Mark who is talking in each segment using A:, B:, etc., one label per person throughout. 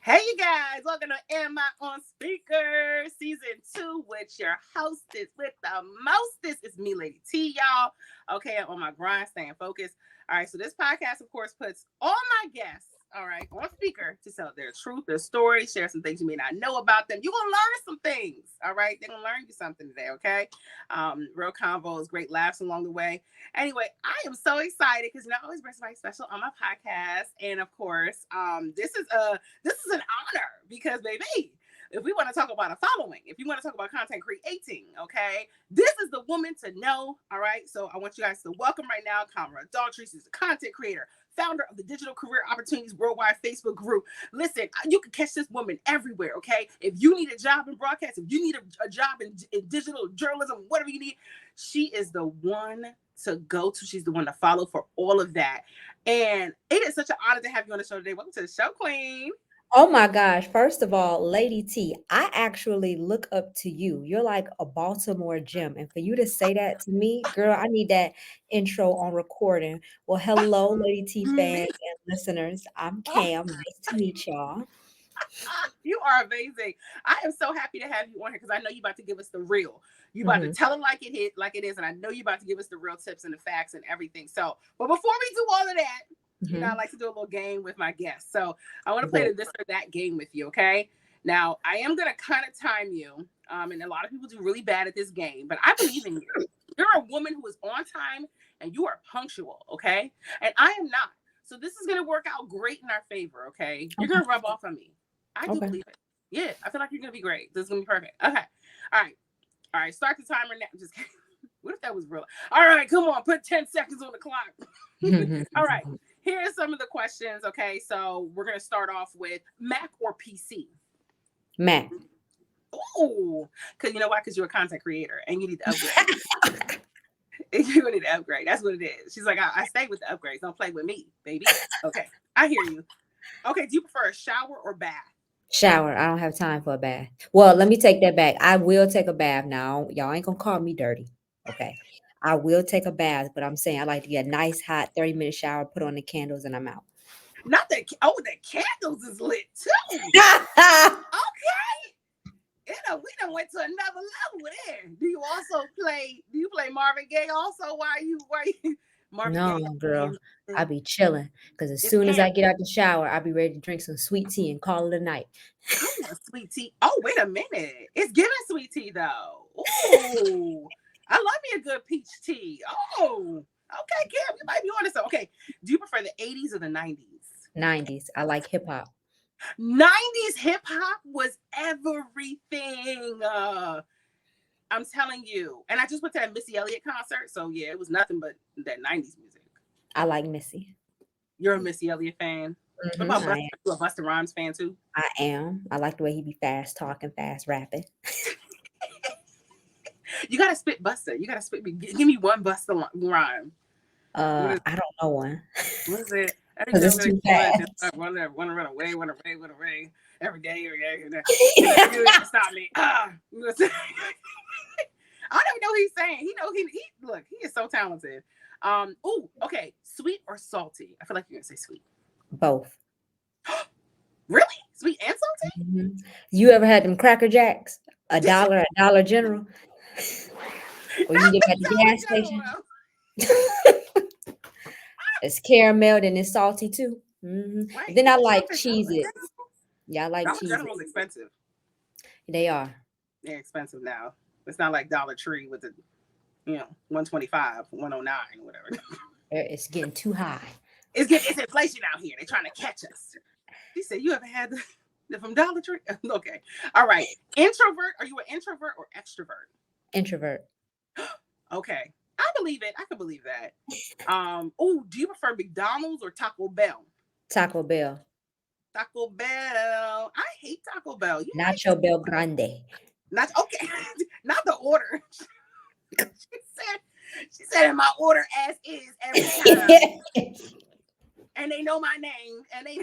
A: Hey, you guys, welcome to Am I on Speaker Season 2 with your hostess with the mostest. It's me, Lady T, y'all. Okay, I'm on my grind, staying focused. All right, so this podcast, of course, puts all my guests, all right, on speaker to tell their truth, their story, share some things you may not know about them. You're going to learn some things, all right? They're going to learn you something today, okay? Real convos, great laughs along the way. Anyway, I am so excited because I always bring somebody special on my podcast. And of course, this is an honor because, baby, if we want to talk about a following, if you want to talk about content creating, okay, this is the woman to know. All right. So I want you guys to welcome right now Kamara. Daughtry. She's a content creator, founder of the Digital Career Opportunities Worldwide Facebook group. Listen, you can catch this woman everywhere. Okay. If you need a job in broadcast, if you need a job in digital journalism, whatever you need, she is the one to go to. She's the one to follow for all of that. And it is such an honor to have you on the show today. Welcome to the show, Queen.
B: Oh my gosh. First of all, Lady T, I actually look up to you. You're like a Baltimore gem. And for you to say that to me, girl, I need that intro on recording. Well, hello, Lady T
A: Me.
B: fans and listeners. I'm Cam. Nice to meet y'all.
A: You are amazing. I am so happy to have you on here because I know you about to give us the real. You about to
B: hmm
A: tell it like it is, and I know you about to give us the real tips and the facts and everything. So, but before we do all of that, I
B: hmm
A: like to do a little game with my guests. So I want to play
B: Good.
A: the this or that game with you. Okay. Now I am gonna kind of time you. And a lot of people do really bad at this game, but I believe in you. You're a woman who is on time and you are punctual. Okay. And I am not. So this is gonna work out great in our favor. Okay. You're
B: Okay.
A: gonna rub off on me. I do
B: Okay.
A: believe it. Yeah, I feel like you're gonna be great. This is gonna be perfect. Okay. All right. All right. Start the timer now. Just kidding. What if that was real? All right, come on, put 10 seconds on the clock. All right. Here are some of the questions. Okay. So we're gonna start off with Mac or PC.
B: Matt.
A: Oh, because you know why? Because you're a content creator and you need to upgrade. You need to upgrade. That's what it is. She's like, I stay with the upgrades. Don't play with me, baby. Okay. I hear you. Okay. Do you prefer a shower or bath?
B: Shower. I don't have time for a bath. Well, let me take that back. I will take a bath now. Y'all ain't gonna call me dirty. Okay. I will take a bath, but I'm saying I like to get a nice hot 30-minute shower, put on the candles, and I'm out.
A: Not that. Oh, the candles is lit too. Okay. We done went to another level there. Do you play Marvin Gaye also? Why you Marvin
B: No,
A: Gaye
B: girl.
A: and
B: I be chilling because as
A: it's
B: soon as
A: camp.
B: I get out the shower, I'll be ready to drink some sweet tea and call it a night.
A: I want sweet tea. Oh, wait a minute. It's giving sweet tea though. Ooh. I love me a good peach tea. Oh, okay, Kim, you might be on to something. Okay. Do you prefer the 80s or the 90s?
B: 90s. I like hip hop.
A: 90s hip hop was everything. I'm telling you. And I just went to that Missy Elliott concert. So yeah, it was nothing but that 90s music.
B: I like Missy.
A: You're a Missy Elliott fan. What about
B: I
A: Busta?
B: am.
A: You a Busta Rhymes fan too?
B: I am. I like the way he be fast talking, fast rapping.
A: You gotta spit Busta. You gotta spit me. Give me one Busta rhyme. What is
B: I don't know one
A: what is it? Every
B: because
A: day I'm
B: it's
A: gonna
B: too
A: just
B: fast.
A: wanna run away, every day, every day. You gotta stop me. You know I don't even know what he's saying. He know he look, he is so talented. Okay. Sweet or salty? I feel like you're gonna say sweet.
B: Both.
A: Really? Sweet and salty?
B: Mhm. You ever had them Cracker Jacks? $1 at Dollar General, or you can
A: Not
B: get
A: the
B: them at the
A: Dollar
B: gas station.
A: General.
B: It's caramel and it's salty too. And
A: Wait,
B: then I
A: you
B: like
A: don't say
B: Cheez
A: Dollar
B: Its.
A: General?
B: Yeah, I like
A: Dollar
B: Cheez
A: General is
B: Its.
A: expensive.
B: They are.
A: They're expensive now. It's not like Dollar Tree with the 125, 109, whatever.
B: It's getting too high.
A: It's inflation out here. They're trying to catch us. He said, "You ever had the from Dollar Tree?" Okay, all right. Introvert? Are you an introvert or extrovert?
B: Introvert.
A: Okay, I believe it. I can believe that. Oh, do you prefer McDonald's or Taco Bell?
B: Taco Bell.
A: Taco Bell. I hate Taco Bell. You like
B: Nacho Bell Grande.
A: not okay? Not the order. She said in my order as is every time, and they know my name, and they.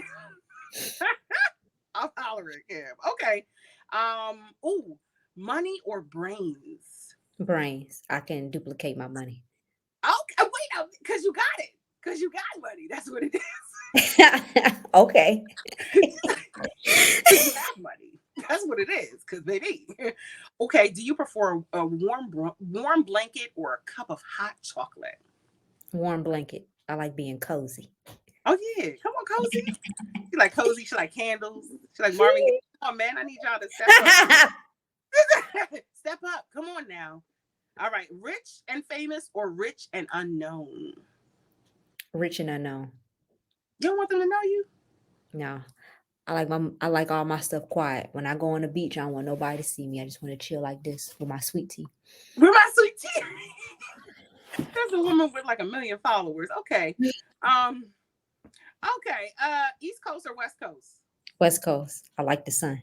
A: I'll holler at Cam. Okay. Ooh, money or brains?
B: Brains. I can duplicate my money.
A: Okay, wait, because you got it. Because you got money. That's what it is.
B: Okay.
A: Because you have money. That's what it is. Because baby. Okay. Do you prefer a warm blanket or a cup of hot chocolate?
B: Warm blanket. I like being cozy.
A: Oh yeah. Come on, cozy. She like cozy. She like candles. She like Marvin Gaye. Come on, man. I need y'all to step up. Step up. Come on now. All right. Rich and famous or rich and unknown?
B: Rich and unknown.
A: You don't want them to know you?
B: No. I like all my stuff quiet. When I go on the beach, I don't want nobody to see me. I just want to chill like this with my sweet tea.
A: We're my sweet tea. There's a woman with like 1 million followers. Okay. Um, okay. East Coast or West Coast?
B: West Coast. I like the sun.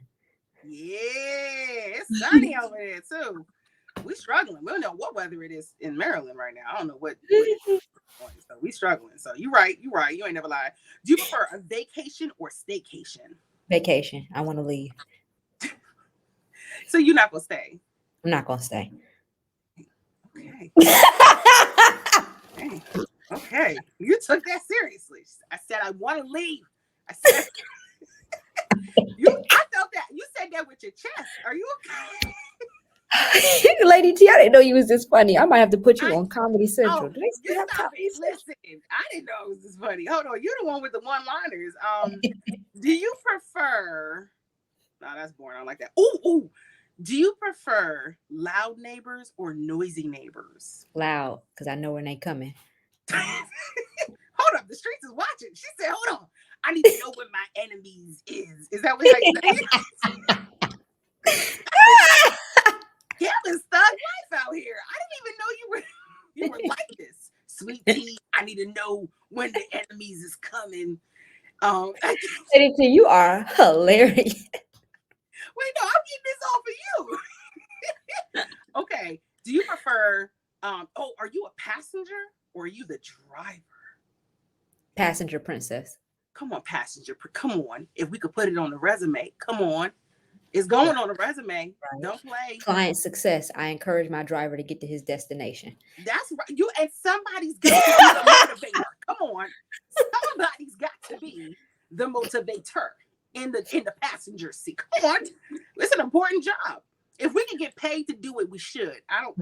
A: Yeah, it's sunny over there too. We struggling. We don't know what weather it is in Maryland right now. I don't know what it's on. So we struggling. So you right. You right. You ain't never lied. Do you prefer a vacation or staycation?
B: Vacation. I want to leave.
A: So you're not gonna stay.
B: I'm not gonna stay.
A: Okay. Okay. Okay. You took that seriously. I said I want to leave. I said I felt that. You said that with your chest. Are you okay?
B: Lady T, I didn't know you was this funny. I might have to put you on Comedy Central.
A: Oh,
B: Do they
A: you
B: still have
A: stop
B: Comedy
A: it.
B: Central?
A: Listen, I didn't know it was this funny. Hold on. You're the one with the one-liners. Do you prefer no, that's boring. I don't like that. Ooh. Do you prefer loud neighbors or noisy neighbors?
B: Loud, because I know when they coming.
A: Hold up, the streets is watching. She said, hold on. I need to know what my enemies is. Is that what you say? Kevin's thug life out here. I didn't even know you were like this. Sweet tea, I need to know when the enemies is coming.
B: Lady T, you are hilarious.
A: Wait, no, I'm getting this all for you. Okay. Do you prefer are you a passenger or are you the driver?
B: Passenger princess.
A: Come on, passenger. Come on. If we could put it on the resume, come on. It's going on the resume. Right. Don't play.
B: Client success. I encourage my driver to get to his destination.
A: That's right. You and somebody's got to be the motivator. Come on. Somebody's got to be the motivator in the passenger seat. Come on. It's an important job. If we can get paid to do it, we should. I don't.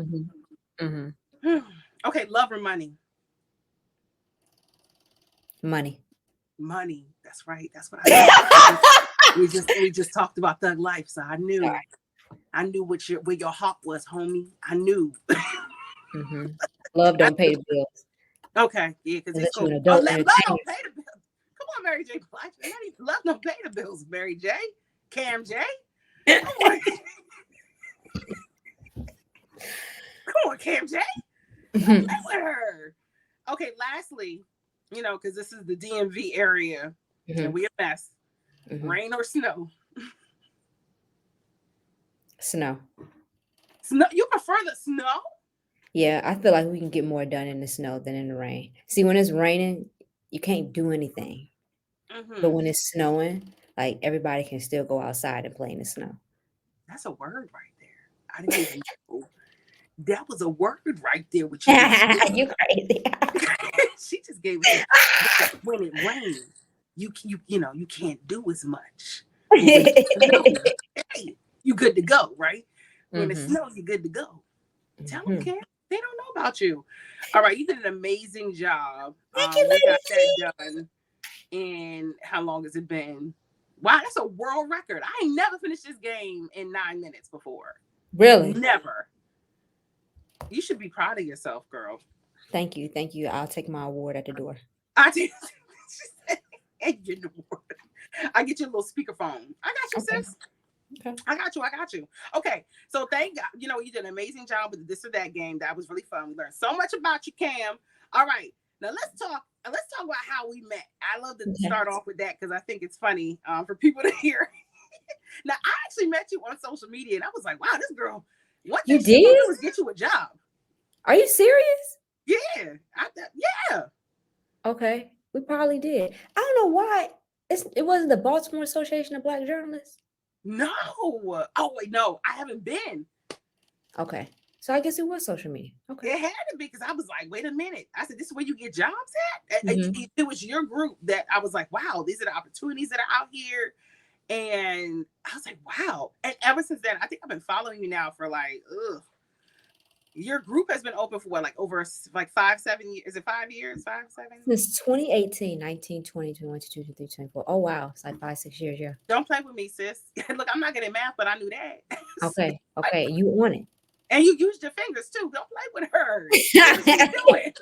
A: Mm-hmm. Okay, love or money?
B: Money.
A: That's right. That's what I we just talked about thug life, so I knew. Sorry. I knew where your heart was, homie. I knew.
B: Mm-hmm. Love don't pay the bills.
A: Okay, yeah, because it's cool. Love don't pay the bills. Come on, Mary J. Blige. Love don't pay the bills, Mary J. Cam J. Come on. Come on, Cam J. With her. Okay, lastly, because this is the DMV area, and we a mess. Rain or snow?
B: Snow. Snow.
A: You prefer the snow?
B: Yeah, I feel like we can get more done in the snow than in the rain. See, when it's raining, you can't do anything. But when it's snowing, like everybody can still go outside and play in the snow.
A: That's a word right there. I didn't even know. That was a word right there. With you,
B: you crazy.
A: She just gave it. When it rains, you can't do as much. Hey, you good to go, right? When it snows, you're good to go. Tell them, Cam, they don't know about you. All right, you did an amazing job.
B: Thank you,
A: we got that done. And how long has it been? Wow, that's a world record. I ain't never finished this game in 9 minutes before.
B: Really?
A: Never. You should be proud of yourself, girl.
B: Thank you. I'll take my award at the door.
A: I did. I get your little speakerphone. I got you, sis. Okay. I got you. Okay. So thank God, you did an amazing job with the this or that game. That was really fun. We learned so much about you, Cam. All right. Now let's talk about how we met. I love to start off with that because I think it's funny for people to hear. Now I actually met you on social media and I was like, wow, this girl, what you did was get you a job.
B: Are you serious?
A: Yeah. Yeah.
B: Okay. We probably did. I don't know why. It wasn't the Baltimore Association of Black Journalists.
A: No. Oh wait, no, I haven't been.
B: Okay. So I guess it was social media. Okay.
A: It had to be because I was like, wait a minute. I said, this is where you get jobs at? It was your group that I was like, wow, these are the opportunities that are out here. And I was like, wow. And ever since then, I think I've been following you now for like, ugh. Your group has been open for what, like over like 5, 7 years? Is it 5 years? 5, 7?
B: Since 2018, 19, 20, 21, 22, 23, 24. Oh, wow. It's like 5, 6 years. Yeah.
A: Don't play with me, sis. Look, I'm not good at math, but I knew that.
B: Okay. Okay. You on it.
A: And you used your fingers too. Don't play with her. What is she doing?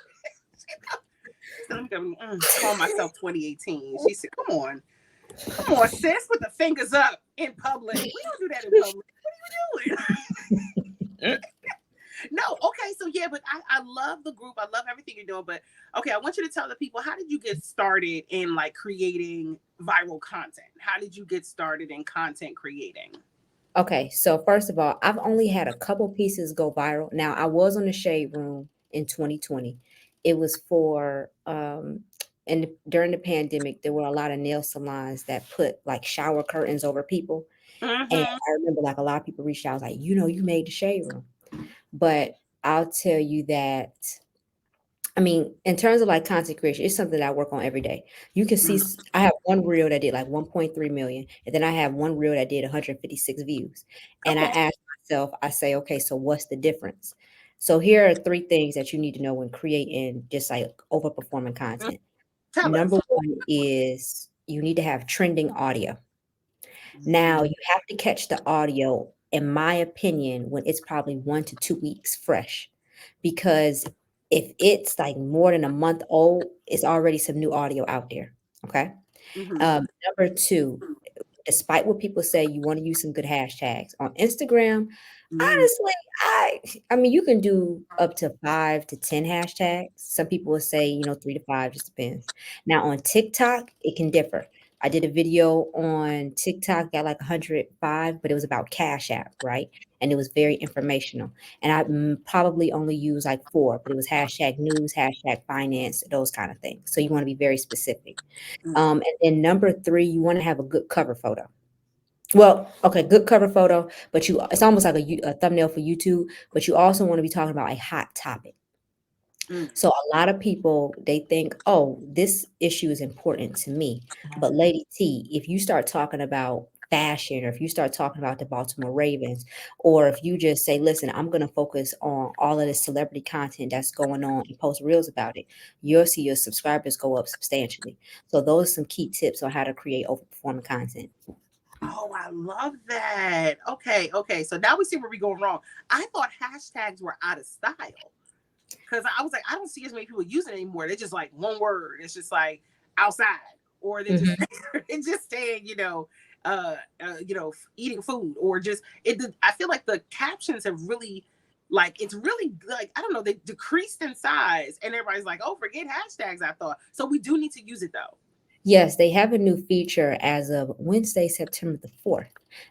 A: She said, let me call myself 2018. She said, come on, sis, with the fingers up in public. We don't do that in public. What are you doing? No, okay, so yeah, but I love the group. I love everything you're doing. But okay, I want you to tell the people, how did you get started in like creating viral content? How did you get started in content creating?
B: Okay, so first of all, I've only had a couple pieces go viral. Now, I was on the Shade Room in 2020. It was for and during the pandemic, there were a lot of nail salons that put like shower curtains over people. And
A: Mm-hmm.
B: I remember like a lot of people reached out, like, you made the Shade Room. But I'll tell you that I mean, in terms of like content creation, it's something that I work on every day. You can see I have one reel that did like 1.3 million, and then I have one reel that did 156 views. And I
A: Okay.
B: ask myself, I say, okay, so what's the difference? So here are three things that you need to know when creating just like overperforming
A: Mhm.
B: content.
A: Tell
B: Number
A: us.
B: one is you need to have trending audio. Now,
A: Mm,
B: you have to catch the audio, in my opinion, when it's probably 1 to 2 weeks fresh. Because if it's like more than a month old, it's already some new audio out there. Okay.
A: mhm,
B: Number two, despite what people say, you want to use some good hashtags on Instagram.
A: mm.
B: Honestly, I mean, you can do up to 5 to 10 hashtags. Some people will say, 3 to 5, just depends. Now on TikTok, it can differ. I did a video on TikTok, got like 105, but it was about Cash App, right? And it was very informational. And I probably only used like four, but it was hashtag news, hashtag finance, those kind of things. So you want to be very specific.
A: Mm.
B: And then number three, you want to have a good cover photo. Well, okay, good cover photo, but it's almost like a thumbnail for YouTube, but you also want to be talking about a hot topic.
A: Mm.
B: So a lot of people they think, "Oh, this issue is important to me." But Lady T, if you start talking about fashion or if you start talking about the Baltimore Ravens or if you just say, "Listen, I'm going to focus on all of the celebrity content that's going on and post reels about it," you'll see your subscribers go up substantially. So those are some key tips on how to create overperforming content.
A: Oh, I love that. Okay, okay. So now we see where we go wrong. I thought hashtags were out of style because I was like, I don't see as many people using it anymore. They're just like one word. It's just like outside, or they're just
B: Mhm.
A: it's just saying, eating food, or just it. I feel like the captions have really, like, it's really like I don't know, they decreased in size, and everybody's like, oh, forget hashtags. I thought so. We do need to use it though.
B: Yes, they have a new feature as of Wednesday, September the 4th.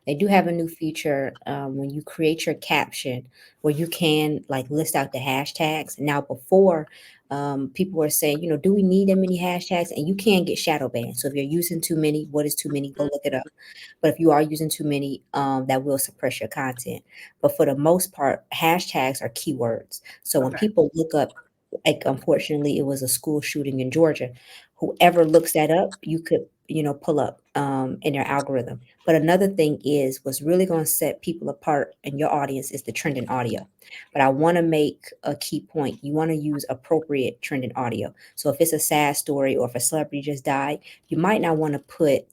B: They do have a new feature when you create your caption where you can like list out the hashtags. Now, before people were saying, do we need that many hashtags? And you can get shadow banned. So if you're using too many, what is too many? Go look it up. But if you are using too many, that will suppress your content. But for the most part, hashtags are keywords. So when
A: Okay.
B: people look up, like unfortunately, it was a school shooting in Georgia. Whoever looks that up, you could, pull up in their algorithm. But another thing is what's really going to set people apart in your audience is the trending audio. But I want to make a key point. You want to use appropriate trending audio. So if it's a sad story or if a celebrity just died, you might not want to put,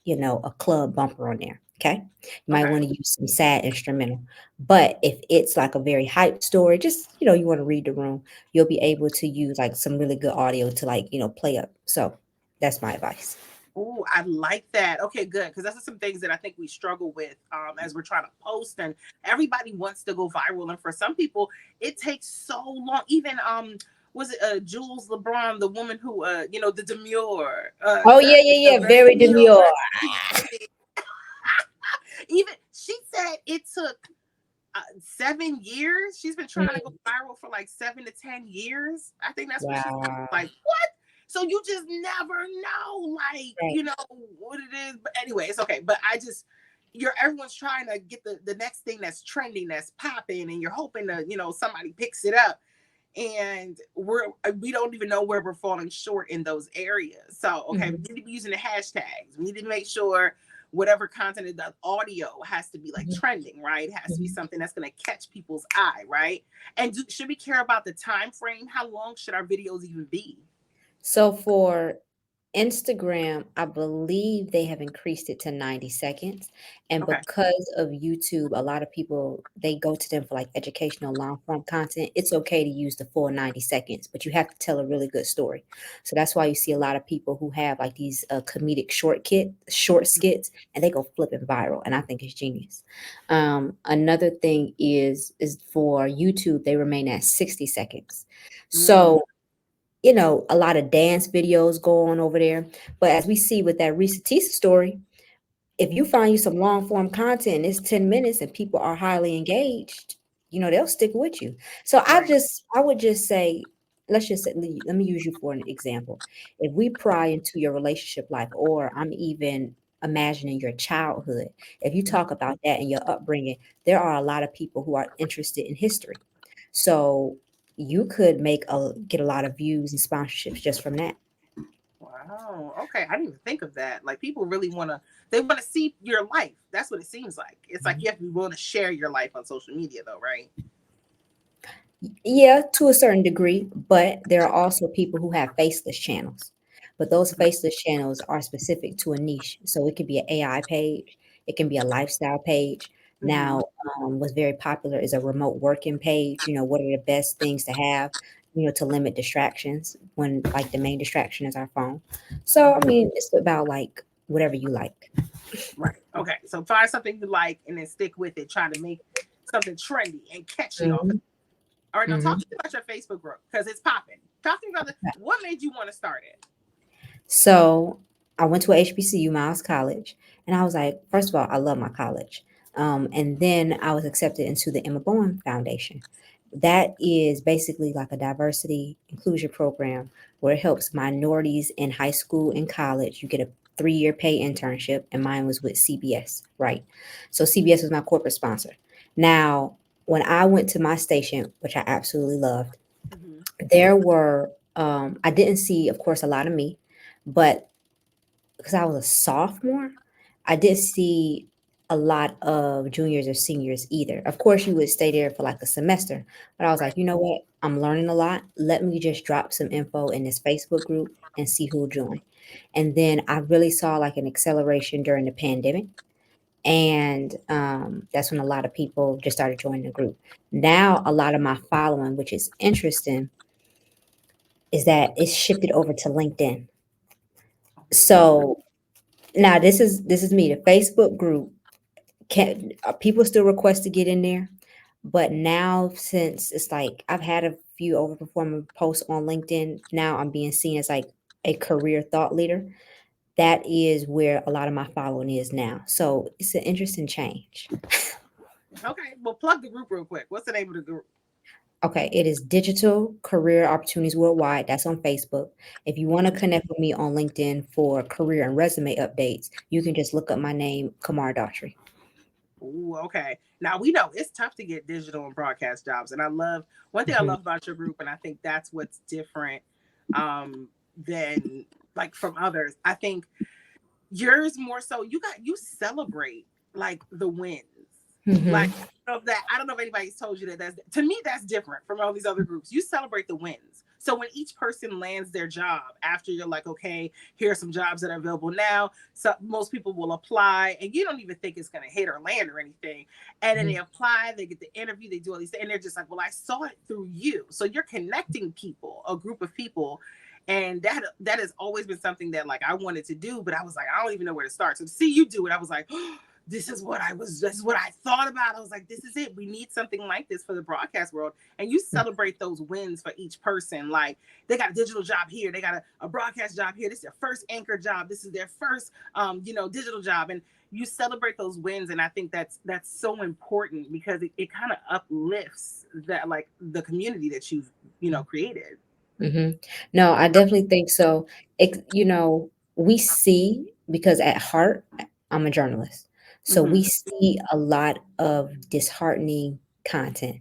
B: a club bumper on there. Okay. You might
A: Okay.
B: want to use some sad instrumental. But if it's like a very hype story, just, you want to read the room, you'll be able to use like some really good audio to like, play up. So that's my advice.
A: Oh, I like that. Okay, good. Because that's some things that I think we struggle with as we're trying to post, and everybody wants to go viral. And for some people, it takes so long. Even was it Jules LeBron, the woman who the demure,
B: Oh yeah, yeah,
A: the
B: yeah. Very
A: demure.
B: demure.
A: Even she said it took 7 years. She's been trying to go
B: Mm,
A: viral for like 7 to 10 years. I think that's what she said.
B: wow.
A: Like, what? So you just never know, like,
B: Right.
A: what it is. But anyway, it's okay. But everyone's trying to get the next thing that's trending, that's popping, and you're hoping to, somebody picks it up. And we don't even know where we're falling short in those areas. So okay, we
B: Mhm.
A: need to be using the hashtags. We need to make sure whatever content, the audio has to be like
B: Mhm,
A: trending, right? It has to be
B: mhm.
A: something that's going to catch people's eye, right? And should we care about the time frame? How long should our videos even be?
B: So for Instagram, I believe they have increased it to 90 seconds. And
A: Okay.
B: because of YouTube, a lot of people they go to them for like educational long form content. It's okay to use the full 90 seconds, but you have to tell a really good story. So that's why you see a lot of people who have like these comedic short skits, and they go flipping viral. And I think it's genius. Another thing is for YouTube, they remain at 60 seconds.
A: Mm,
B: So a lot of dance videos go on over there. But as we see with that Reese Tisa story, if you find you some long form content, it's 10 minutes and people are highly engaged, they'll stick with you. So
A: right.
B: I would just say, let's just say, let me use you for an example. If we pry into your relationship life, or I'm even imagining your childhood, if you talk about that and your upbringing, there are a lot of people who are interested in history. So you could get a lot of views and sponsorships just from that.
A: Wow. Okay. I didn't even think of that. Like people really they want to see your life. That's what it seems like. It's like you have to be willing to share your life on social media though, right?
B: Yeah, to a certain degree, but there are also people who have faceless channels. But those faceless channels are specific to a niche. So it could be an AI page, it can be a lifestyle page.
A: Mm-hmm.
B: Now, what's very popular is a remote working page. What are the best things to have, to limit distractions when like the main distraction is our phone. So, I
A: Mm-hmm.
B: mean, it's about like whatever you like.
A: Right. Okay. So find something you like and then stick with it. Try to make something trendy and catchy off it.
B: Mhm,
A: All right. Now talk
B: mhm.
A: to me about your Facebook group because it's popping. Talk to me about what made you want to start it.
B: So I went to a HBCU, Miles College, and I was like, first of all, I love my college. And then I was accepted into the Emma Bowen Foundation. That is basically like a diversity inclusion program where it helps minorities in high school and college. You get a 3-year pay internship, and mine was with CBS, right? So CBS was my corporate sponsor. Now, when I went to my station, which I absolutely loved,
A: Mm-hmm.
B: there were I didn't see, of course, a lot of me, but because I was a sophomore, I did see a lot of juniors or seniors either. Of course, you would stay there for like a semester, but I was
A: Right.
B: like, you know what? I'm learning a lot. Let me just drop some info in this Facebook group and see who'll join. And then I really saw like an acceleration during the pandemic. And that's when a lot of people just started joining the group. Now, a lot of my following, which is interesting, is that it's shifted over to LinkedIn.
A: Ooh.
B: So now this is me. The Facebook group can people still request to get in there, but now since it's like I've had a few overperforming posts on LinkedIn, now I'm being seen as like a career thought leader. That is where a lot of my following is now. So it's an interesting change.
A: Okay. Well, plug the group real quick. What's the name of the group?
B: Okay, it is Digital Career Opportunities Worldwide. That's on Facebook. If you want to connect with me on LinkedIn for career and resume updates, you can just look up my name, Kamara Daughtry.
A: Ooh, okay. Now we know it's tough to get digital and broadcast jobs, and I love one thing I
B: Mhm,
A: love about your group, and I think that's what's different um, than like from others. I think yours more so. You celebrate like the wins. Like
B: mhm,
A: I don't know if anybody's told you that. That's to me that's different from all these other groups. You celebrate the wins. So when each person lands their job after you're like, okay, here are some jobs that are available now. So most people will apply, and you don't even think it's gonna hit or land or anything. And then they
B: mhm,
A: apply, they get the interview, they do all these things, and they're just like, well, I saw it through you. So you're connecting people, a group of people, and that has always been something that like I wanted to do, but I was like, I don't even know where to start. So to see you do it, I was like, oh, this is what I thought about. I was like, this is it. We need something like this for the broadcast world. And you
B: mm.
A: celebrate those wins for each person. Like they got a digital job here, they got a broadcast job here. This is their first anchor job. This is their first digital job. And you celebrate those wins. And I think that's so important because it kind of uplifts that like the community that you've, created.
B: Mhm. No, I definitely think so. We see because at heart, I'm a journalist. So
A: Mm-hmm.
B: we see a lot of disheartening content.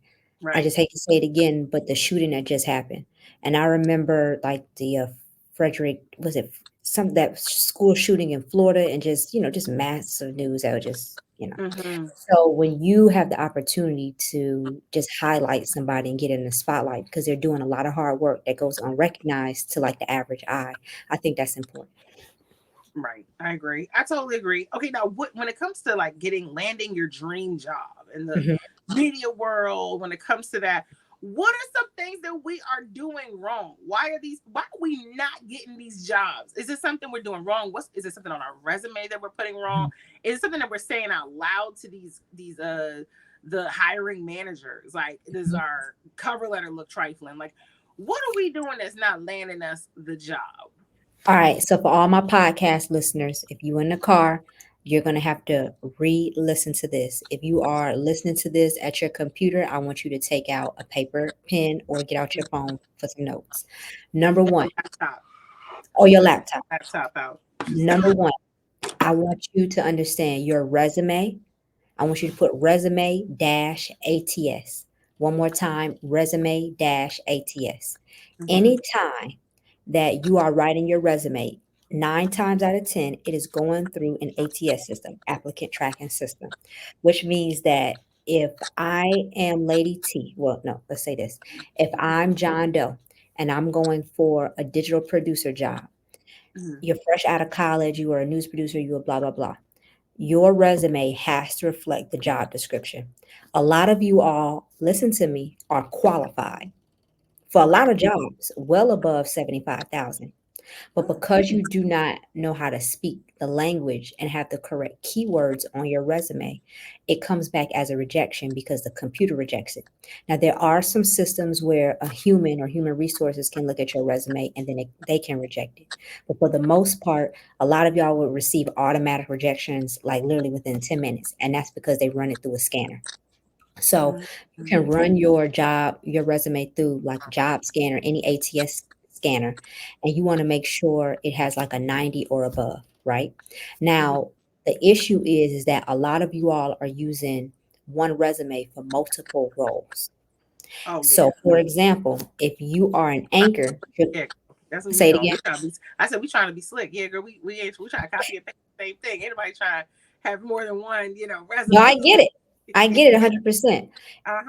B: I
A: Right.
B: just hate to say it again, but the shooting that just happened. And I remember like the Frederick, was it some that school shooting in Florida and just, just massive news that was just.
A: Mm-hmm.
B: So when you have the opportunity to just highlight somebody and get in the spotlight because they're doing a lot of hard work that goes unrecognized to like the average eye, I think that's important.
A: Right. I agree. I totally agree. Okay, now when it comes to like landing your dream job in the
B: Mhm.
A: media world, when it comes to that, what are some things that we are doing wrong? Why are we not getting these jobs? Is it something we're doing wrong? Is it something on our resume that we're putting wrong? Is it something that we're saying out loud to these the hiring managers? Like, does
B: Mhm.
A: our cover letter look trifling? Like, what are we doing that's not landing us the job?
B: All right. So for all my podcast listeners, if you're in the car, you're going to have to re-listen to this. If you are listening to this at your computer, I want you to take out a paper, pen, or get out your phone for some notes. Number
A: Get
B: one,
A: the laptop.
B: or your laptop.
A: Laptop out.
B: Number one, I want you to understand your resume. I want you to put resume dash ATS. One more time, resume dash ATS.
A: Mm-hmm.
B: Anytime that you are writing your resume, 9 times out of 10, it is going through an ATS system, applicant tracking system, which means that if I am Lady T, well, no, let's say this. If I'm John Doe and I'm going for a digital producer job,
A: Mm-hmm.
B: you're fresh out of college, you are a news producer, you are blah, blah, blah. Your resume has to reflect the job description. A lot of you all, listen to me, are qualified for a
A: Okay.
B: lot of jobs well above 75,000. But because you do not know how to speak the language and have the correct keywords on your resume, it comes back as a rejection because the computer rejects it. Now, there are some systems where a human or human resources can look at your resume and then they can reject it. But for the most part, a lot of y'all will receive automatic rejections like literally within 10 minutes. And that's because they run it through a scanner. So you
A: Mm-hmm.
B: can run your resume through like Job Scanner, any ATS scanner, and you want to make sure it has like a 90 or above, right?
A: Mm-hmm.
B: Now, the issue is that a lot of you all are using one resume for multiple roles.
A: Oh
B: So,
A: yeah.
B: for example, if you are an anchor,
A: Yeah. That's what we
B: say it
A: doing.
B: again.
A: I said we trying to be slick. Yeah, girl. We trying to copy and paste the same thing. Anybody trying to have more than one,
B: No,
A: resume.
B: I get it. I get it 100%.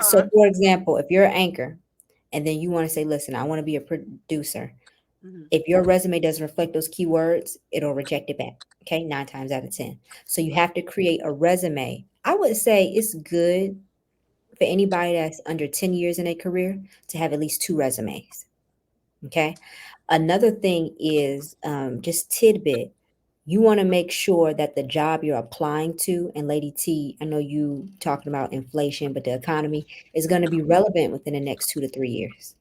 B: So,
A: Uh-huh.
B: for example, if you're an anchor and then you want to say, listen, I want to be a producer.
A: Mm-hmm.
B: If your resume doesn't reflect those keywords, it'll reject it back. Okay, 9 times out of 10. So you have to create a resume. I would say it's good for anybody that's under 10 years in a career to have at least 2 resumes. Okay. Another thing is just tidbit. You want to make sure that the job you're applying to, and Lady T, I know you talking about inflation, but the economy is going to be relevant within the next 2 to 3 years.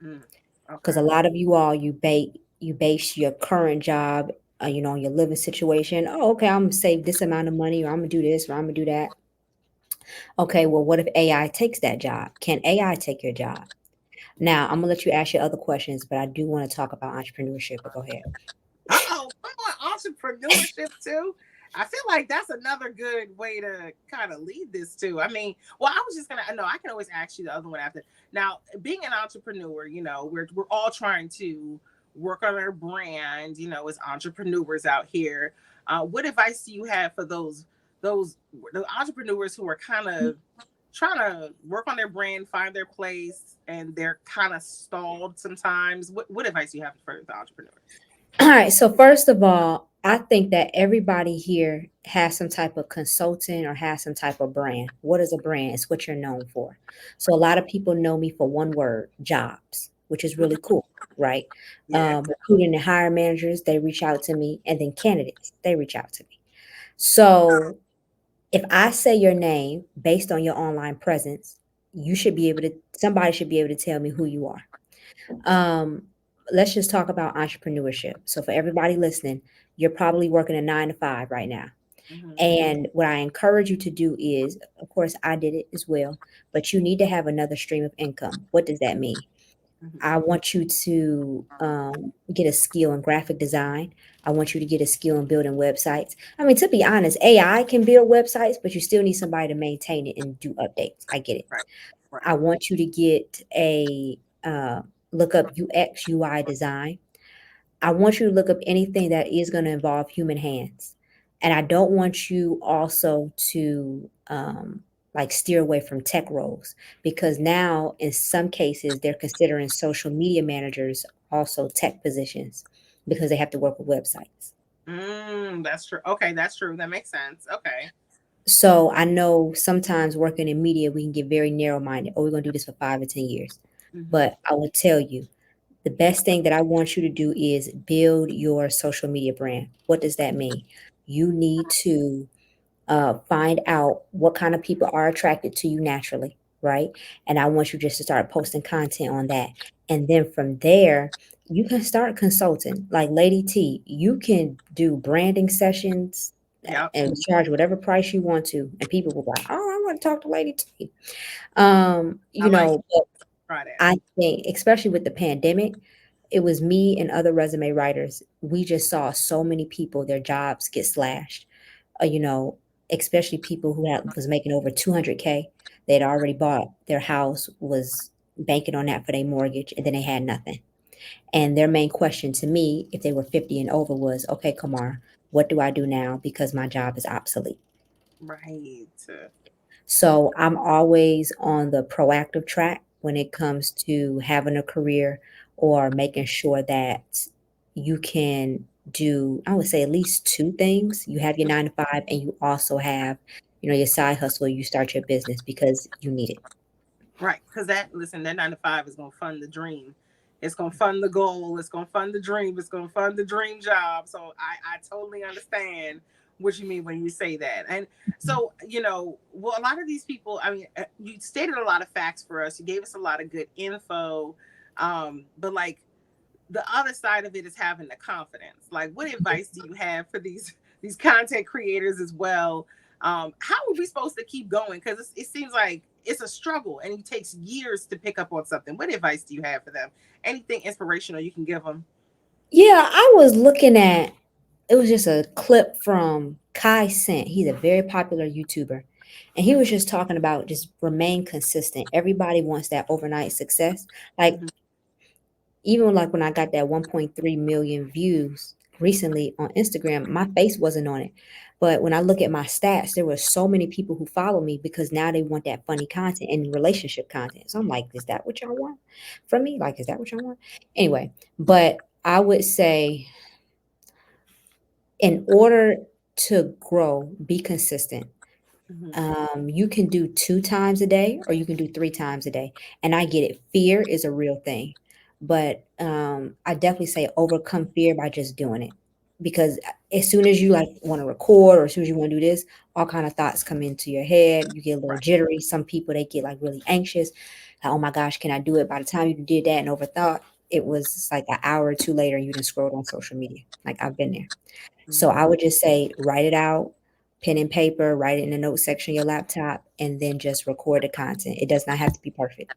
A: Mm.
B: Because
A: Okay.
B: a lot of you all you base your current job, on your living situation. Oh, okay, I'm gonna save this amount of money, or I'm gonna do this, or I'm gonna do that. Okay, well, what if AI takes that job? Can AI take your job? Now, I'm gonna let you ask your other questions, but I do want to talk about entrepreneurship. But go ahead.
A: Uh-oh, come on, entrepreneurship too. I feel like that's another good way to kind of lead this too. I mean, well, I was just gonna no, I can always ask you the other one after. Now, being an entrepreneur, we're all trying to work on our brand, as entrepreneurs out here. What advice do you have for those the entrepreneurs who are kind of trying to work on their brand, find their place, and they're kind of stalled sometimes? What advice do you have for the entrepreneurs?
B: All right. So first of all, I think that everybody here has some type of consultant or has some type of brand. What is a brand? It's what you're known for. So a lot of people know me for one word, jobs, which is really cool, right?
A: Yeah.
B: Recruiting and hiring managers, they reach out to me, and then candidates, they reach out to me. So if I say your name based on your online presence, somebody should be able to tell me who you are. Um, let's just talk about entrepreneurship. So for everybody listening, you're probably working a 9 to 5 right now.
A: Mm-hmm.
B: And what I encourage you to do is, of course, I did it as well, but you need to have another stream of income. What does that mean?
A: Mm-hmm.
B: I want you to get a skill in graphic design. I want you to get a skill in building websites. I mean, to be honest, AI can build websites, but you still need somebody to maintain it and do updates. I get it.
A: Right. Right.
B: I want you to get a look up UX UI design. I want you to look up anything that is going to involve human hands. And I don't want you also to like steer away from tech roles because now in some cases they're considering social media managers also tech positions because they have to work with websites.
A: That's true. Okay, that's true. That makes sense. Okay.
B: So I know sometimes working in media we can get very narrow minded. Oh, we're gonna do this for 5 or 10 years.
A: Hmm.
B: But I will tell you, the best thing that I want you to do is build your social media brand. What does that mean? You need to find out what kind of people are attracted to you naturally, right? And I want you just to start posting content on that. And then from there, you can start consulting. Like Lady T, you can do branding sessions
A: Yep.
B: and charge whatever price you want to. And people will be like, oh, I want to talk to Lady T.
A: I like
B: But
A: try that.
B: I think, especially with the pandemic, it was me and other resume writers. We just saw so many people, their jobs get slashed. You know, especially people who was making over 200K. They'd already bought their house, was banking on that for their mortgage, and then they had nothing. And their main question to me, if they were 50 and over, was, okay, Kamar, what do I do now because my job is obsolete?
A: Right.
B: So I'm always on the proactive track when it comes to having a career or making sure that you can do, I would say, at least two things. You have your 9 to 5, and you also have, your side hustle. You start your business because you need it.
A: Right. Because listen, that 9 to 5 is going to fund the dream. It's going to fund the goal. It's going to fund the dream. It's going to fund the dream job. So I totally understand what you mean when you say that. And so, well, a lot of these people, I mean, you stated a lot of facts for us. You gave us a lot of good info. But like, the other side of it is having the confidence. Like, what advice do you have for these content creators as well? How are we supposed to keep going? Because it seems like it's a struggle and it takes years to pick up on something. What advice do you have for them? Anything inspirational you can give them?
B: Yeah, I was looking at, it was just a clip from Kai Cent. He's a very popular YouTuber. And he was just talking about just remain consistent. Everybody wants that overnight success. Like,
A: Mm-hmm.
B: even like when I got that 1.3 million views recently on Instagram, my face wasn't on it. But when I look at my stats, there were so many people who follow me because now they want that funny content and relationship content. So I'm like, is that what y'all want from me? Like, is that what y'all want? Anyway, but I would say in order to grow, be consistent.
A: Mm-hmm.
B: You can do 2 times a day or you can do 3 times a day. And I get it. Fear is a real thing. But I definitely say overcome fear by just doing it. Because as soon as you like want to record or as soon as you want to do this, all kind of thoughts come into your head. You get a little
A: Right.
B: jittery. Some people they get like really anxious. Like, oh my gosh, can I do it? By the time you did that and overthought, it was like an hour or two later and you just scrolled on social media. Like I've been there. So I
A: Mm-hmm.
B: would just say write it out, pen and paper, write it in the note section of your laptop, and then just record the content. It does not have to be perfect.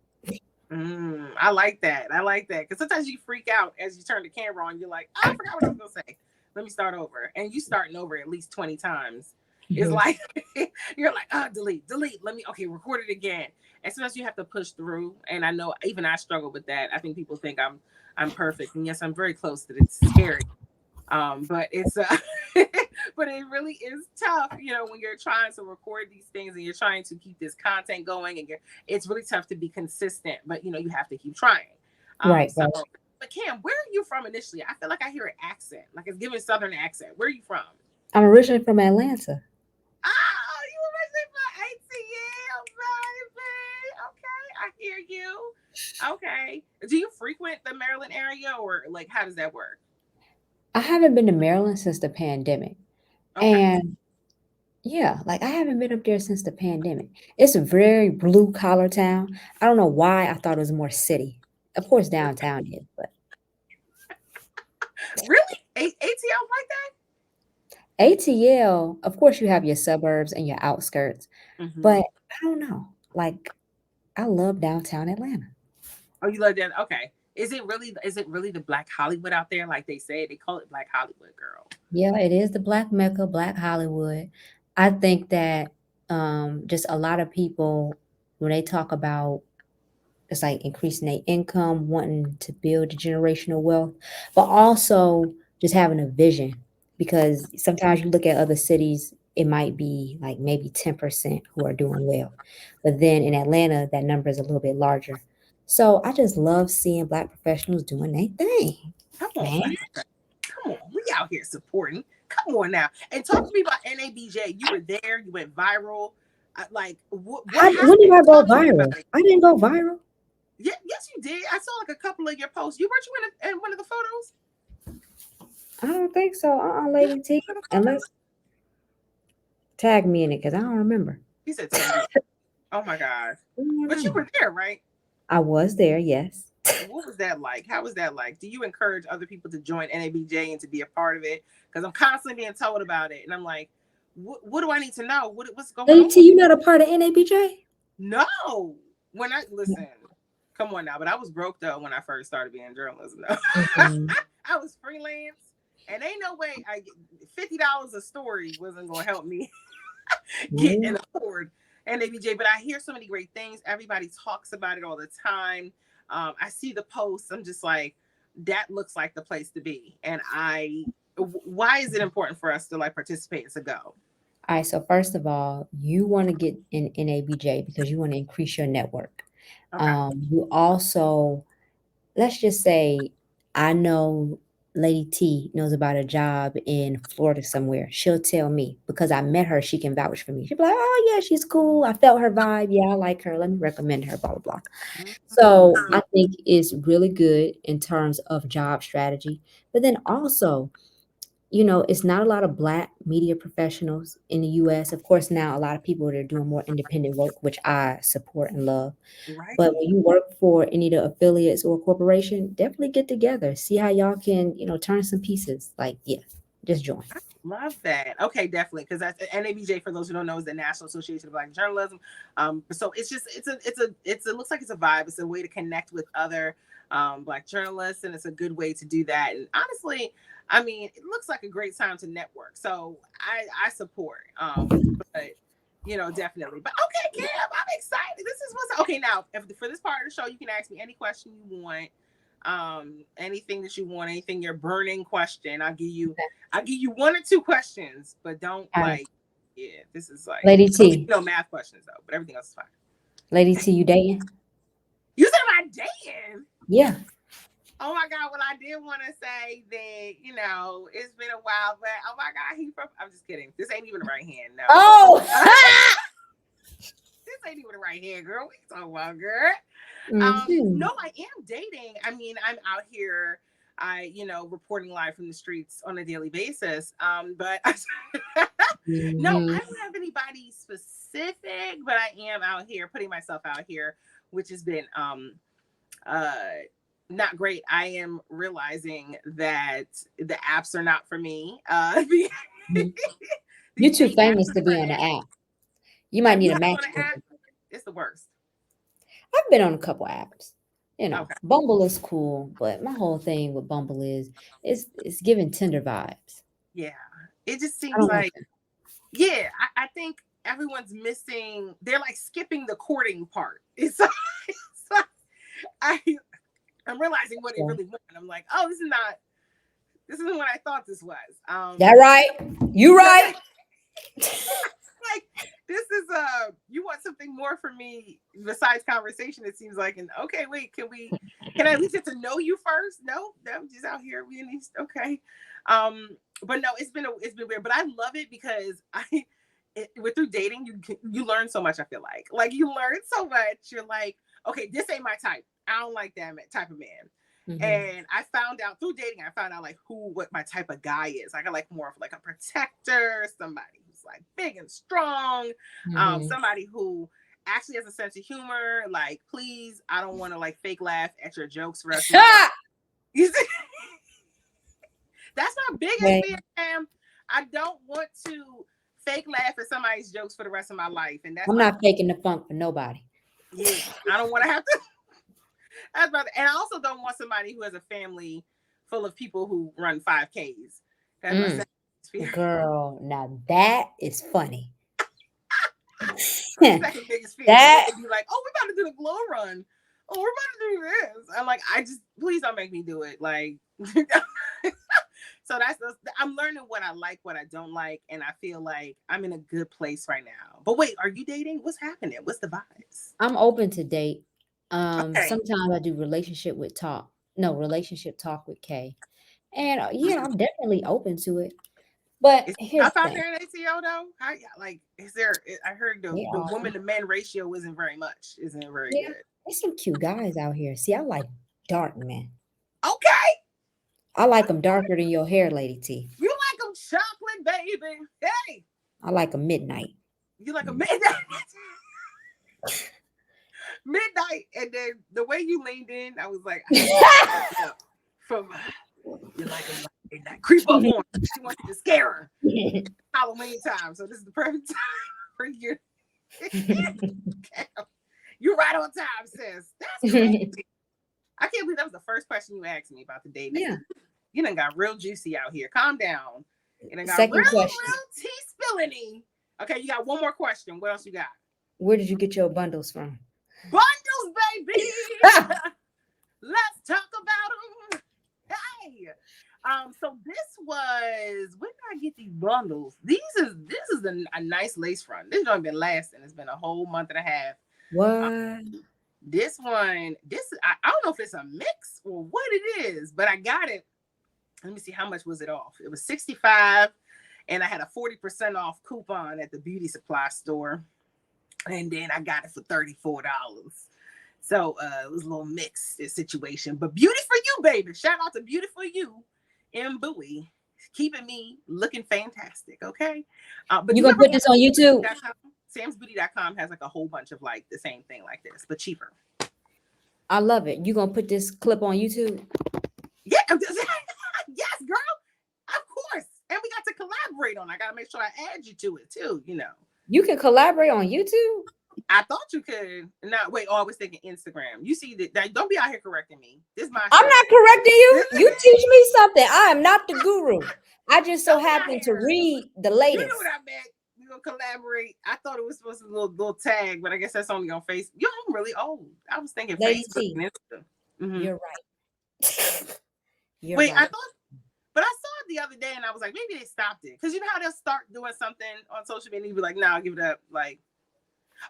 A: I like that. I like that because sometimes you freak out as you turn the camera on. You're like, oh, I forgot what I was gonna say. Let me start over, and you starting over at least 20 times. It's
B: Mhm.
A: like you're like, oh, delete, delete. Let me record it again. And sometimes you have to push through. And I know even I struggle with that. I think people think I'm perfect, and yes, I'm very close to it. It's scary. But it's but it really is tough, when you're trying to record these things and you're trying to keep this content going, and it's really tough to be consistent, but you have to keep trying.
B: Right,
A: So
B: right.
A: but Cam, where are you from initially? I feel like I hear an accent, like it's giving southern accent. Where are you from?
B: I'm originally from Atlanta.
A: Oh, you originally from ATL, baby. Okay, I hear you. Okay, do you frequent the Maryland area, or like how does that work?
B: I haven't been to Maryland since the pandemic.
A: Okay.
B: And yeah, like I haven't been up there since the pandemic. It's a very blue collar town. I don't know why I thought it was more city. Of course, downtown is, but
A: Really? ATL like that?
B: ATL, of course, you have your suburbs and your outskirts,
A: Mm-hmm.
B: but I don't know. Like, I love downtown Atlanta.
A: Oh, you love that? Okay. Is it really the Black Hollywood out there? Like they say, they call it Black Hollywood, girl.
B: Yeah, it is the Black Mecca, Black Hollywood. I think that just a lot of people when they talk about it's like increasing their income, wanting to build a generational wealth, but also just having a vision. Because sometimes you look at other cities, it might be like maybe 10% who are doing well. But then in Atlanta, that number is a little bit larger. So I just love seeing Black professionals doing their thing,
A: Come on,
B: man.
A: Black. Come on. We out here supporting. Come on now. And talk to me about NABJ. You were there. You went viral. Like, what
B: When did
A: happened?
B: I go
A: Talk to me about
B: viral?
A: it.
B: I didn't go viral.
A: Yeah, yes, you did. I saw like a couple of your posts. You weren't you in one of the photos?
B: I don't think so.
A: Yeah,
B: Lady T.
A: one of the
B: Unless
A: photos.
B: tag me in it, because I don't remember.
A: He said, "Tag you." Oh my gosh.
B: I don't
A: But you
B: remember.
A: were there, right?
B: I was there, yes.
A: What was that like? How was that like? Do you encourage other people to join NABJ and to be a part of it? Because I'm constantly being told about it, and I'm like, what do I need to know? What's going
B: Lady
A: on?
B: T, you not a part of NABJ?
A: No. When I listen, come on now. But I was broke though when I first started being journalism. Though.
B: Mm-hmm.
A: I was freelance, and ain't no way I $50 a story wasn't going to help me get and afford NABJ. But I hear so many great things. Everybody talks about it all the time. I see the posts. I'm just like, that looks like the place to be. And why is it important for us to like participate and to go?
B: All right, so first of all, you want to get in NABJ because you want to increase your network.
A: Okay.
B: You also, let's just say, I know Lady T knows about a job in Florida somewhere. She'll tell me because I met her, she can vouch for me. She'll be like, oh, yeah, she's cool. I felt her vibe. Yeah, I like her. Let me recommend her, blah, blah, blah.
A: Mm-hmm.
B: So I think it's really good in terms of job strategy. But then also, it's not a lot of Black media professionals in the US. Of course, now a lot of people that are doing more independent work, which I support and love. But
A: Right.
B: when you work for any of the affiliates or corporation, definitely get together. See how y'all can, turn some pieces. Like, yeah, just join.
A: Love that. Okay, definitely, because that's NABJ. For those who don't know, is the National Association of Black Journalism. So it's just it looks like it's a vibe. It's a way to connect with other Black journalists, and it's a good way to do that. And honestly, I mean, it looks like a great time to network. So I support. But definitely. But okay, Cam, I'm excited. This is what's okay now. If for this part of the show, you can ask me any question you want. Anything that you want, anything your burning question, I'll give you one or two questions, but don't
B: All right.
A: like, yeah, this is like,
B: Lady
A: don't give
B: T.
A: me no math questions though, but everything else is fine.
B: Lady T, you dating?
A: You said my dating.
B: Yeah.
A: Oh my God. Well, I did want to say that, it's been a while, but oh my God, I'm just kidding. This ain't even the right hand. No.
B: Oh.
A: This ain't even the right hand, girl. What you talking about, girl?
B: Mhm.
A: No, I am dating. I mean, I'm out here, reporting live from the streets on a daily basis. But no, I
B: Mhm.
A: don't have anybody specific, but I am out here putting myself out here, which has been uh not great. I am realizing that the apps are not for me.
B: You're
A: These
B: too
A: dating apps
B: famous
A: are
B: to be on the
A: trash.
B: app. You might
A: Have
B: need
A: you
B: a
A: hopped on an
B: matchmaker.
A: app? It's the worst.
B: I've been on a couple apps.
A: Okay.
B: Bumble is cool, but my whole thing with Bumble is it's giving Tinder vibes.
A: Yeah. It just
B: I
A: seems
B: don't like
A: like, yeah, I think everyone's missing, they're like skipping the courting part. It's like I I'm realizing what it
B: that.
A: really want. I'm like, oh, this isn't what I thought this was.
B: That right? You
A: No,
B: right?
A: like this is you want something more from me besides conversation, it seems like. And okay, wait, can I at least get to know you first? No, I'm just out here being these okay. But no, it's been weird, but I love it because with through dating you learn so much. I feel like you learn so much. You're like, okay, this ain't my type. I don't like that type of man.
B: Hmm.
A: And I found out through dating, I found out like what my type of guy is. Like I like more of like a protector, somebody who's like big and strong,
B: Hmm.
A: somebody who actually has a sense of humor. Like, please, I don't want to like fake laugh at your jokes for the rest of my life. You see, that's my biggest
B: Okay.
A: fear, Cam. I don't want to fake laugh at somebody's jokes for the rest of my life, and that's
B: I'm
A: my
B: not faking the funk for nobody.
A: yeah. I don't want to have to. That's about, and I also don't want somebody who has a family full of people who run 5Ks. That's my
B: Mm.
A: second fear.
B: Girl, now that is funny.
A: My second biggest fear. Then
B: That
A: they'd be like, "Oh, we about to do the glow run. oh, we're about to do this. I'm like, I just please don't make me do it. Like, so I'm learning what I like, what I don't like, and I feel like I'm in a good place right now. But wait, are you dating? What's happening? What's the vibes?
B: I'm open to date.
A: Okay,
B: Sometimes I do relationship talk with Kay. And yeah, I'm definitely open to it. But
A: is it
B: here's
A: tough
B: the
A: out
B: thing.
A: there in ATO though? How like is there? I heard
B: They
A: the
B: are.
A: woman to men ratio isn't very much. Isn't very
B: Yeah,
A: good.
B: there's some cute guys out here. See, I like dark men.
A: Okay,
B: I like them darker than your hair, Lady T.
A: you like them chocolate, baby. Hey,
B: I like them midnight.
A: you like a midnight, midnight, and then the way you leaned in, I was like, I know this up from you like a midnight. Creep up on her. She wants you to scare her. Halloween time, so this is the perfect time for you. You're right on time, sis. That's crazy. I can't believe that was the first question you asked me about the dating.
B: Yeah.
A: You done got real juicy out here. Calm down. You done got real,
B: Second question.
A: real tea spilling. Okay, you got one more question. What else you got?
B: Where did you get your bundles from?
A: Bundles, baby. Let's talk about them. Hey. So this was when did I get these bundles? This is a nice lace front. This has been lasting. It's been a whole month and a half.
B: What?
A: This one, I don't know if it's a mix or what it is, but I got it. Let me see, how much was it off? It was 65, and I had a 40% off coupon at the beauty supply store, and then I got it for $34. So it was a little mixed situation, but beauty for you, baby. Shout out to Beauty for You in Bowie, keeping me looking fantastic. Okay, but
B: You
A: you
B: gonna
A: ever
B: put
A: go
B: this on YouTube?
A: to samsbeauty.com has like a whole bunch of like the same thing like this, but cheaper.
B: I love it. You gonna put this clip on YouTube?
A: Yeah, yes, girl. Of course. And we got to collaborate on. I gotta make sure I add you to it too. You know.
B: You can collaborate on YouTube?
A: I thought you could. No, wait. Oh, I was thinking Instagram. You see that? Don't be out here correcting me. This is my
B: I'm
A: show.
B: not correcting you. You teach me something. I am not the guru. I just so
A: Don't be out
B: happen to
A: here.
B: read the
A: You know what
B: latest.
A: I meant. We gonna collaborate. I thought it was supposed to be a little tag, but I guess that's only on Facebook. Yo, I'm really old. I was thinking
B: Lady
A: Facebook
B: T,
A: and Insta. Mhm.
B: you're right. You're
A: Wait, I
B: right.
A: thought, but I saw it the other day, and I was like, maybe they stopped it because you know how they'll start doing something on social media, and you be like, "No, nah, give it up." Like,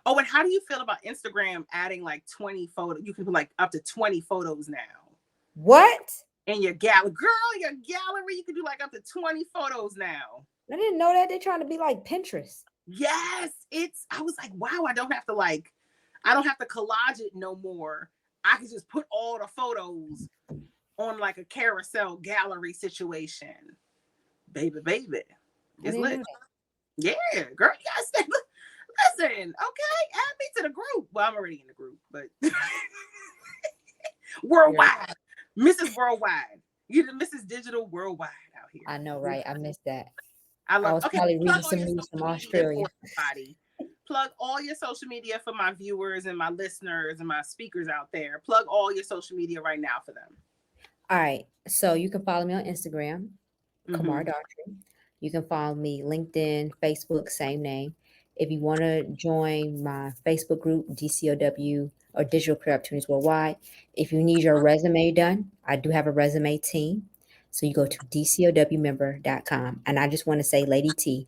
A: oh, and how do you feel about Instagram adding like 20 photos? You can put like up to 20 photos now
B: What?
A: in your gallery. Girl, your gallery, you can do like up to 20 photos now.
B: I didn't know that. They're trying to be like Pinterest.
A: Yes, I was like, wow, I don't have to collage it no more. I can just put all the photos on like a carousel gallery situation. Baby, baby.
B: I
A: It's
B: didn't know
A: lit.
B: that.
A: Yeah, girl, you gotta stay. Listen, okay, add me to the group. Well, I'm already in the group, but worldwide, Mrs. Worldwide. You're the Mrs. Digital Worldwide out here.
B: I know, right? I missed that.
A: I
B: I
A: love.
B: was
A: Okay,
B: probably
A: plug
B: reading
A: all
B: some
A: your
B: news from
A: social media
B: Australia.
A: for everybody. Plug all your social media for my viewers and my listeners and my speakers out there. Plug all your social media right now for them.
B: All right. So you can follow me on Instagram,
A: Mm-hmm.
B: Kamara Daughtry. You can follow me LinkedIn, Facebook, same name. If you want to join my Facebook group, DCOW or Digital Career Opportunities Worldwide, if you need your resume done, I do have a resume team. So you go to dcowmember.com. And I just want to say, Lady T,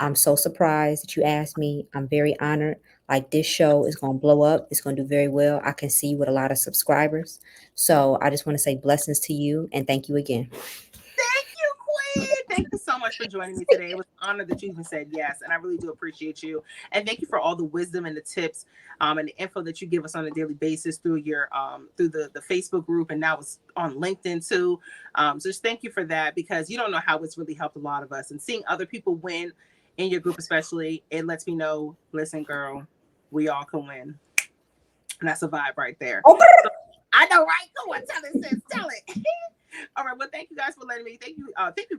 B: I'm so surprised that you asked me. I'm very honored. Like this show is going to blow up. It's going to do very well. I can see you with a lot of subscribers. So I just want to say blessings to you and thank you again.
A: Thank you, Queen. Thank you so much for joining me today. It was an honor that you even said yes, and I really do appreciate you. And thank you for all the wisdom and the tips, and the info that you give us on a daily basis through your through the Facebook group, and now it's on LinkedIn too. So just thank you for that because you don't know how it's really helped a lot of us, and seeing other people win in your group, especially, it lets me know. Listen, girl, we all can win. And that's a vibe right there.
B: Okay.
A: So, I know, right? Go on, tell it, sis. Tell it. All right. Well, thank you guys for letting me. Thank you,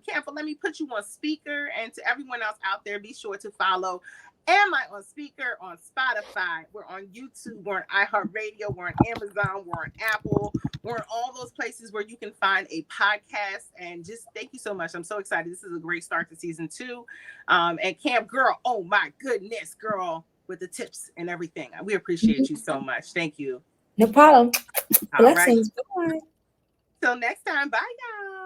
A: Cam, for letting me put you on speaker. And to everyone else out there, be sure to follow Am I on speaker on Spotify. We're on YouTube. We're on iHeartRadio. We're on Amazon. We're on Apple. We're in all those places where you can find a podcast. And just thank you so much. I'm so excited. This is a great start to season 2. And Cam, girl, oh my goodness, girl, with the tips and everything. We appreciate you so much. Thank you.
B: No problem.
A: All right.
B: Blessings. Bye.
A: Till next time. Bye, y'all.